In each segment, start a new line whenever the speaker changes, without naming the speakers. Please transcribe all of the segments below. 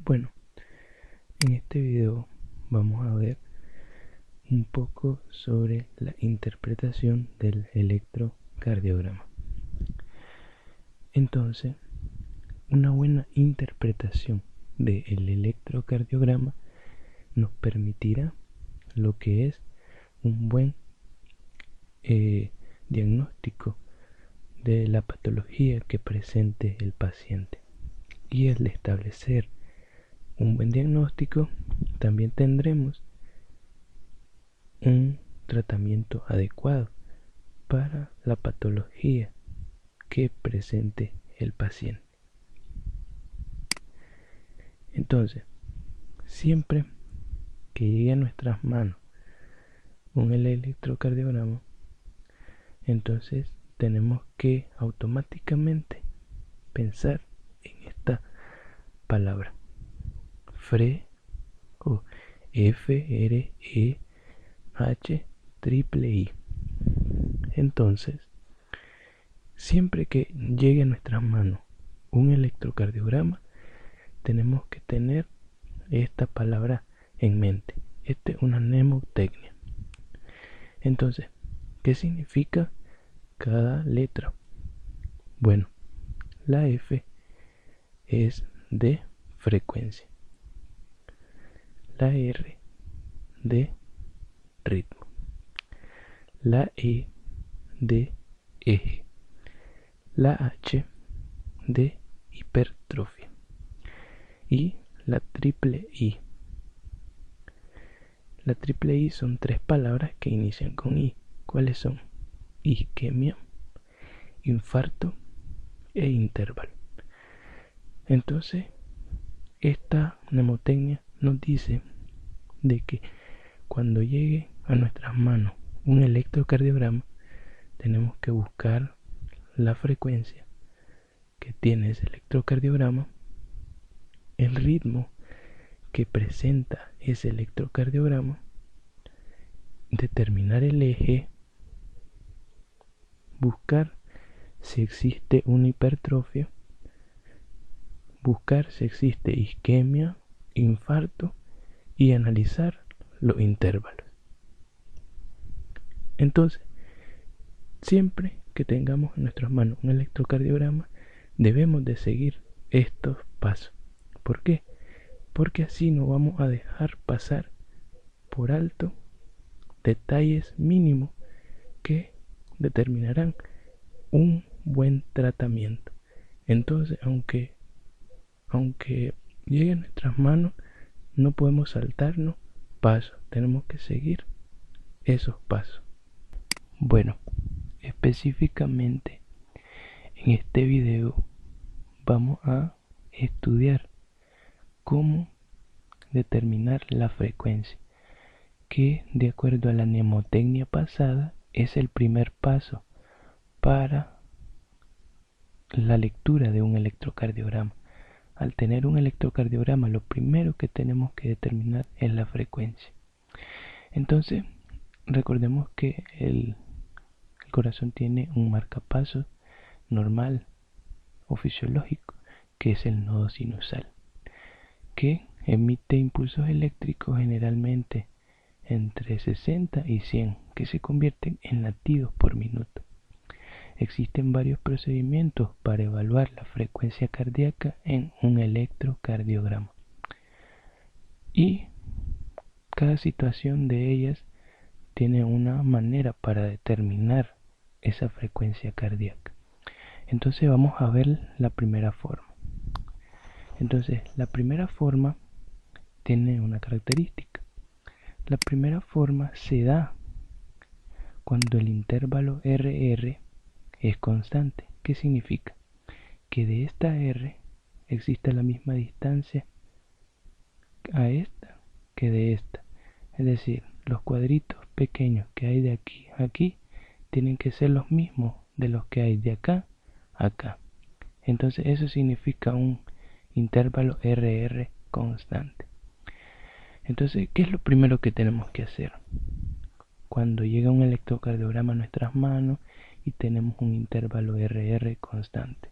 Bueno, en este video vamos a ver un poco sobre la interpretación del electrocardiograma. Entonces, una buena interpretación del electrocardiograma nos permitirá lo que es un buen diagnóstico de la patología que presente el paciente. Y al establecer un buen diagnóstico, también tendremos un tratamiento adecuado para la patología que presente el paciente. Entonces, siempre que llegue a nuestras manos un electrocardiograma, entonces tenemos que automáticamente pensar en esta palabra: FRE o FREH triple I. Entonces, siempre que llegue a nuestras manos un electrocardiograma, tenemos que tener esta palabra en mente. Esta es una mnemotecnia. Entonces, ¿qué significa cada letra? Bueno, la F es de frecuencia, la R de ritmo, la E de eje, la H de hipertrofia y la triple I. La triple I son tres palabras que inician con I. ¿Cuáles son? Isquemia, infarto e intervalo. Entonces, esta mnemotecnia nos dice de que cuando llegue a nuestras manos un electrocardiograma, tenemos que buscar la frecuencia que tiene ese electrocardiograma, el ritmo que presenta ese electrocardiograma, determinar el eje, buscar si existe una hipertrofia, buscar si existe isquemia, infarto y analizar los intervalos. Entonces, siempre que tengamos en nuestras manos un electrocardiograma, debemos de seguir estos pasos. ¿Por qué? Porque así no vamos a dejar pasar por alto detalles mínimos que determinarán un buen tratamiento. Entonces, aunque llegue a nuestras manos, no podemos saltarnos pasos, tenemos que seguir esos pasos. Bueno, específicamente en este video vamos a estudiar cómo determinar la frecuencia, que de acuerdo a la mnemotecnia pasada es el primer paso para la lectura de un electrocardiograma. Al tener un electrocardiograma, lo primero que tenemos que determinar es la frecuencia. Entonces, recordemos que el corazón tiene un marcapasos normal o fisiológico, que es el nodo sinusal, que emite impulsos eléctricos generalmente entre 60 y 100, que se convierten en latidos por minuto. Existen varios procedimientos para evaluar la frecuencia cardíaca en un electrocardiograma, y cada situación de ellas tiene una manera para determinar esa frecuencia cardíaca. Entonces vamos a ver la primera forma. Entonces, la primera forma tiene una característica. La primera forma se da cuando el intervalo RR es constante. ¿Qué significa? Que de esta R existe la misma distancia a esta que de esta. Es decir, los cuadritos pequeños que hay de aquí a aquí tienen que ser los mismos de los que hay de acá a acá. Entonces eso significa un intervalo RR constante. Entonces, ¿qué es lo primero que tenemos que hacer? Cuando llega un electrocardiograma a nuestras manos y tenemos un intervalo RR constante,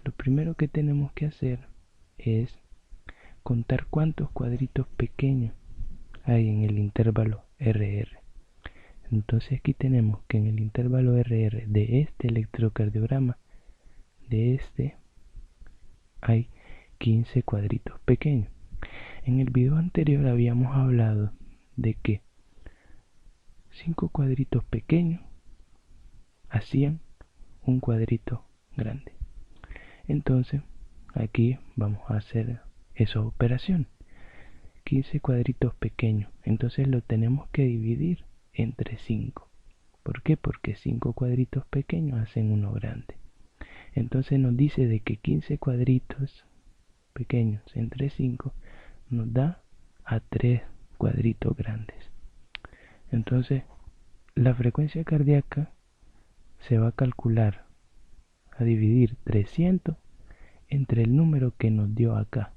lo primero que tenemos que hacer es contar cuántos cuadritos pequeños hay en el intervalo RR. Entonces aquí tenemos que en el intervalo RR de este electrocardiograma, de este, hay 15 cuadritos pequeños. En el video anterior habíamos hablado de que 5 cuadritos pequeños hacían un cuadrito grande. Entonces aquí vamos a hacer esa operación. 15 cuadritos pequeños, entonces lo tenemos que dividir entre 5. ¿Por qué? Porque 5 cuadritos pequeños hacen uno grande. Entonces nos dice de que 15 cuadritos pequeños entre 5 nos da a 3 cuadritos grandes. Entonces la frecuencia cardíaca se va a calcular, a dividir 300 entre el número que nos dio acá.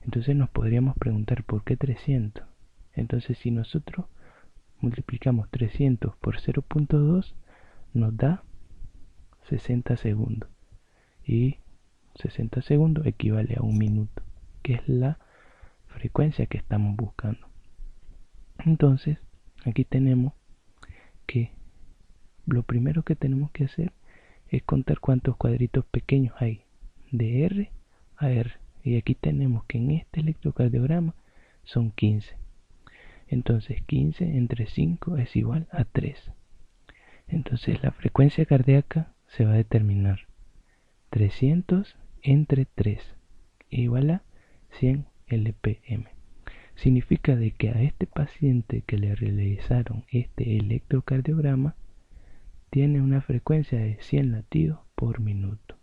Entonces nos podríamos preguntar ¿por qué 300? Entonces si nosotros multiplicamos 300 por 0.2 nos da 60 segundos. Y 60 segundos equivale a un minuto, que es la frecuencia que estamos buscando. Entonces aquí tenemos que lo primero que tenemos que hacer es contar cuántos cuadritos pequeños hay de R a R. Y aquí tenemos que en este electrocardiograma son 15. Entonces 15 entre 5 es igual a 3. Entonces la frecuencia cardíaca se va a determinar 300 entre 3 igual a 100 LPM. Significa de que a este paciente que le realizaron este electrocardiograma tiene una frecuencia de 100 latidos por minuto.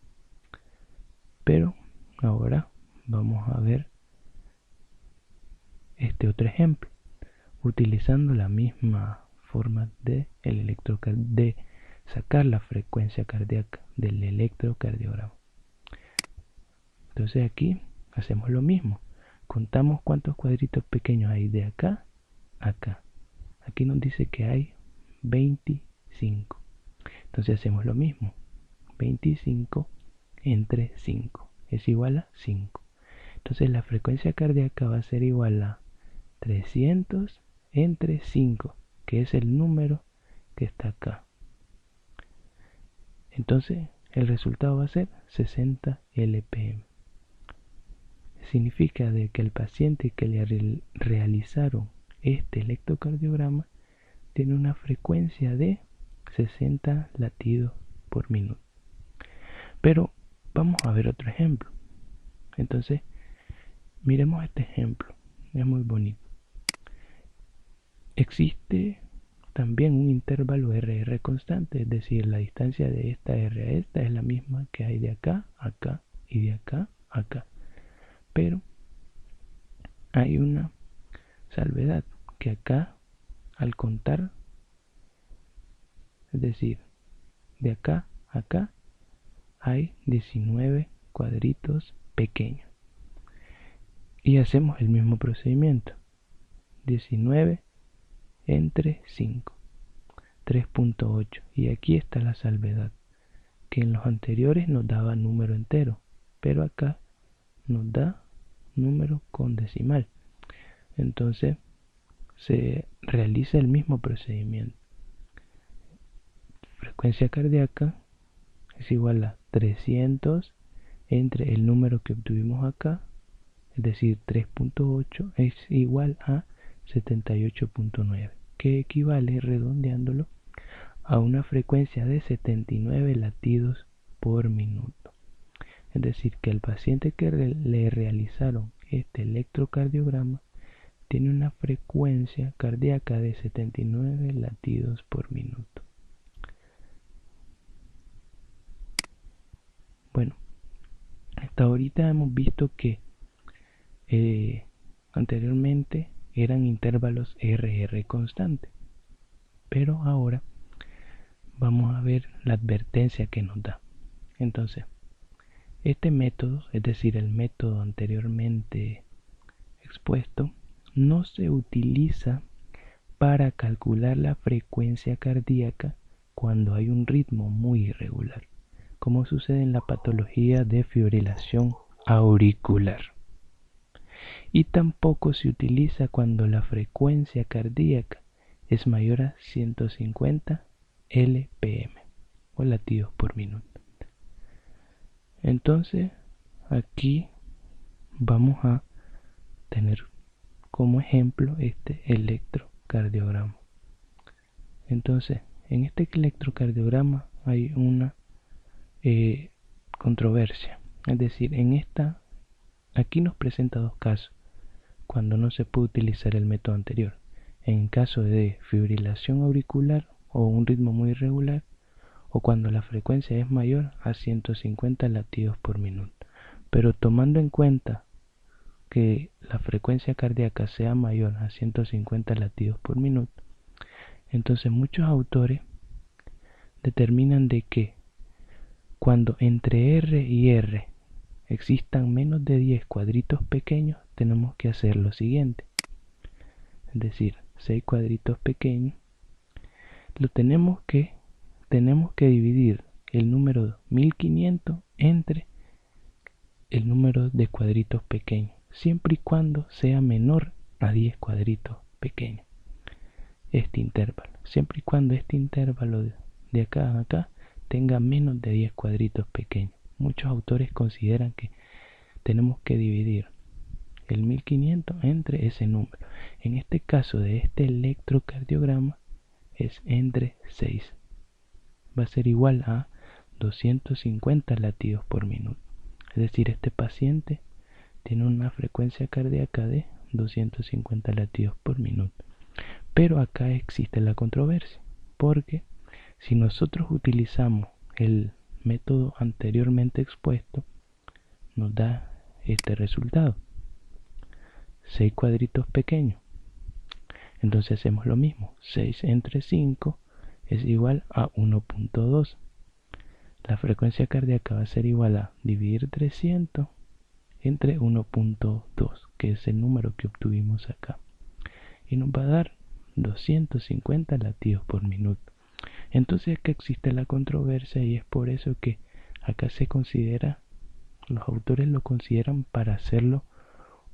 Pero ahora vamos a ver este otro ejemplo, utilizando la misma forma de sacar la frecuencia cardíaca del electrocardiograma. Entonces aquí hacemos lo mismo, contamos cuántos cuadritos pequeños hay de acá a acá. Aquí nos dice que hay 25. Entonces hacemos lo mismo, 25 entre 5 es igual a 5. Entonces la frecuencia cardíaca va a ser igual a 300 entre 5, que es el número que está acá. Entonces el resultado va a ser 60 LPM. Significa de que el paciente que le realizaron este electrocardiograma tiene una frecuencia de 60 latidos por minuto. Pero vamos a ver otro ejemplo. Entonces miremos este ejemplo, es muy bonito. Existe también un intervalo RR constante, es decir, la distancia de esta R a esta es la misma que hay de acá a acá y de acá a acá. Pero hay una salvedad, que acá al contar, es decir, de acá a acá hay 19 cuadritos pequeños. Y hacemos el mismo procedimiento, 19 entre 5, 3.8. Y aquí está la salvedad, que en los anteriores nos daba número entero, pero acá nos da número con decimal. Entonces se realiza el mismo procedimiento. Frecuencia cardíaca es igual a 300 entre el número que obtuvimos acá, es decir, 3.8 es igual a 78.9, que equivale, redondeándolo, a una frecuencia de 79 latidos por minuto. Es decir, que el paciente que le realizaron este electrocardiograma tiene una frecuencia cardíaca de 79 latidos por minuto. Bueno, hasta ahorita hemos visto que anteriormente eran intervalos RR constante, pero ahora vamos a ver la advertencia que nos da. Entonces, este método, es decir, el método anteriormente expuesto, no se utiliza para calcular la frecuencia cardíaca cuando hay un ritmo muy irregular, como sucede en la patología de fibrilación auricular. y tampoco se utiliza cuando la frecuencia cardíaca es mayor a 150 LPM o latidos por minuto. Entonces aquí vamos a tener como ejemplo este electrocardiograma. Entonces en este electrocardiograma hay una controversia, es decir, aquí nos presenta dos casos cuando no se puede utilizar el método anterior. En caso de fibrilación auricular o un ritmo muy irregular, o cuando la frecuencia es mayor a 150 latidos por minuto. Pero tomando en cuenta que la frecuencia cardíaca sea mayor a 150 latidos por minuto, entonces muchos autores determinan de que cuando entre R y R existan menos de 10 cuadritos pequeños, tenemos que hacer lo siguiente. Es decir, 6 cuadritos pequeños, tenemos que dividir el número 1500 entre el número de cuadritos pequeños, siempre y cuando sea menor a 10 cuadritos pequeños. Este intervalo, siempre y cuando este intervalo de acá a acá tenga menos de 10 cuadritos pequeños. Muchos autores consideran que tenemos que dividir el 1500 entre ese número. En este caso de este electrocardiograma es entre 6. Va a ser igual a 250 latidos por minuto. Es decir, este paciente tiene una frecuencia cardíaca de 250 latidos por minuto. Pero acá existe la controversia, porque si nosotros utilizamos el método anteriormente expuesto, nos da este resultado: 6 cuadritos pequeños. Entonces hacemos lo mismo: 6 entre 5 es igual a 1.2. La frecuencia cardíaca va a ser igual a dividir 300 entre 1.2, que es el número que obtuvimos acá, y nos va a dar 250 latidos por minuto. Entonces acá existe la controversia, y es por eso que acá se considera, los autores lo consideran para hacerlo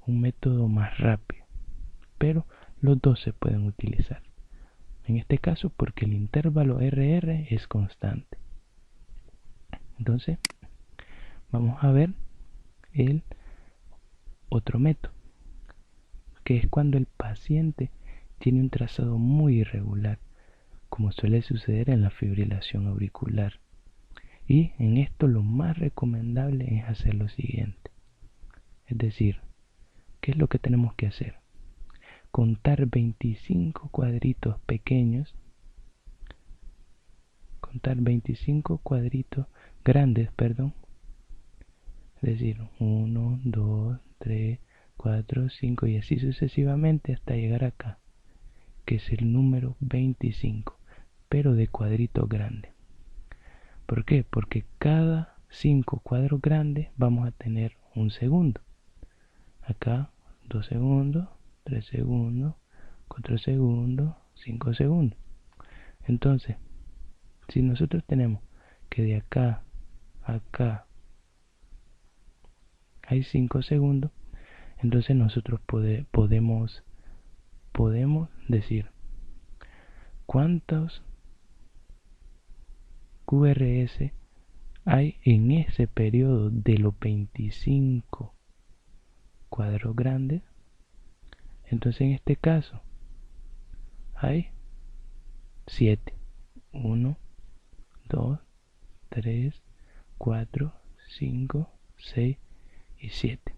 un método más rápido, pero los dos se pueden utilizar. En este caso porque el intervalo RR es constante. Entonces vamos a ver el otro método, que es cuando el paciente tiene un trazado muy irregular, como suele suceder en la fibrilación auricular. Y en esto lo más recomendable es hacer lo siguiente. Es decir, ¿qué es lo que tenemos que hacer? Contar 25 cuadritos pequeños, contar 25 cuadritos grandes, perdón. Es decir, 1, 2, 3, 4, 5 y así sucesivamente hasta llegar acá, que es el número 25, pero de cuadritos grandes. ¿Por qué? Porque cada 5 cuadros grandes vamos a tener un segundo. Acá 2 segundos, 3 segundos, 4 segundos, 5 segundos. Entonces, si nosotros tenemos que de acá a acá hay 5 segundos, entonces nosotros podemos decir cuántos QRS hay en ese periodo de los 25 cuadros grandes. Entonces en este caso hay 7. 1, 2, 3, 4, 5, 6 y 7.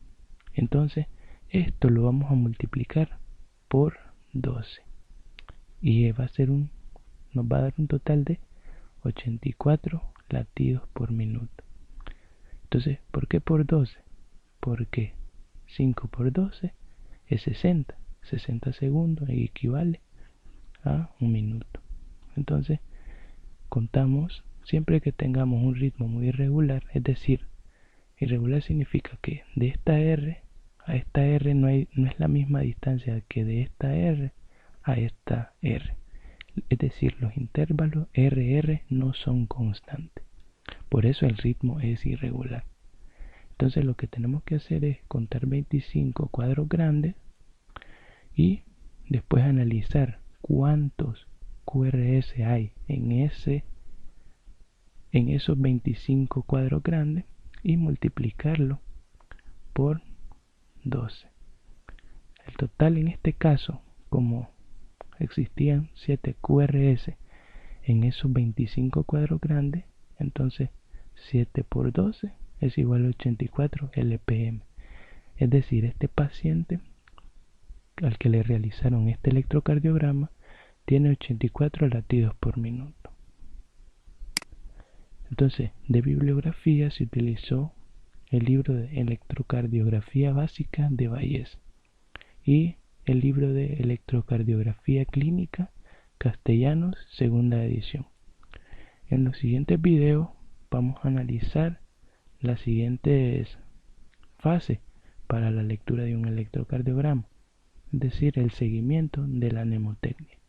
Entonces esto lo vamos a multiplicar por 12 y nos va a dar un total de 84 latidos por minuto. Entonces, ¿por qué por 12? Porque 5 por 12 es 60. 60 segundos equivale a un minuto. Entonces, contamos siempre que tengamos un ritmo muy irregular, es decir, irregular significa que de esta R a esta R no es la misma distancia que de esta R a esta R. Es decir, los intervalos RR no son constantes. Por eso el ritmo es irregular. Entonces lo que tenemos que hacer es contar 25 cuadros grandes y después analizar cuántos QRS hay en esos 25 cuadros grandes y multiplicarlo por 12. El total en este caso, como existían 7 QRS en esos 25 cuadros grandes, entonces 7 por 12 es igual a 84 LPM. Es decir, este paciente al que le realizaron este electrocardiograma tiene 84 latidos por minuto. Entonces, de bibliografía se utilizó el libro de Electrocardiografía Básica de Bayes y el libro de Electrocardiografía Clínica Castellanos, segunda edición. En los siguientes videos vamos a analizar las siguientes fases para la lectura de un electrocardiograma, es decir, el seguimiento de la mnemotecnia.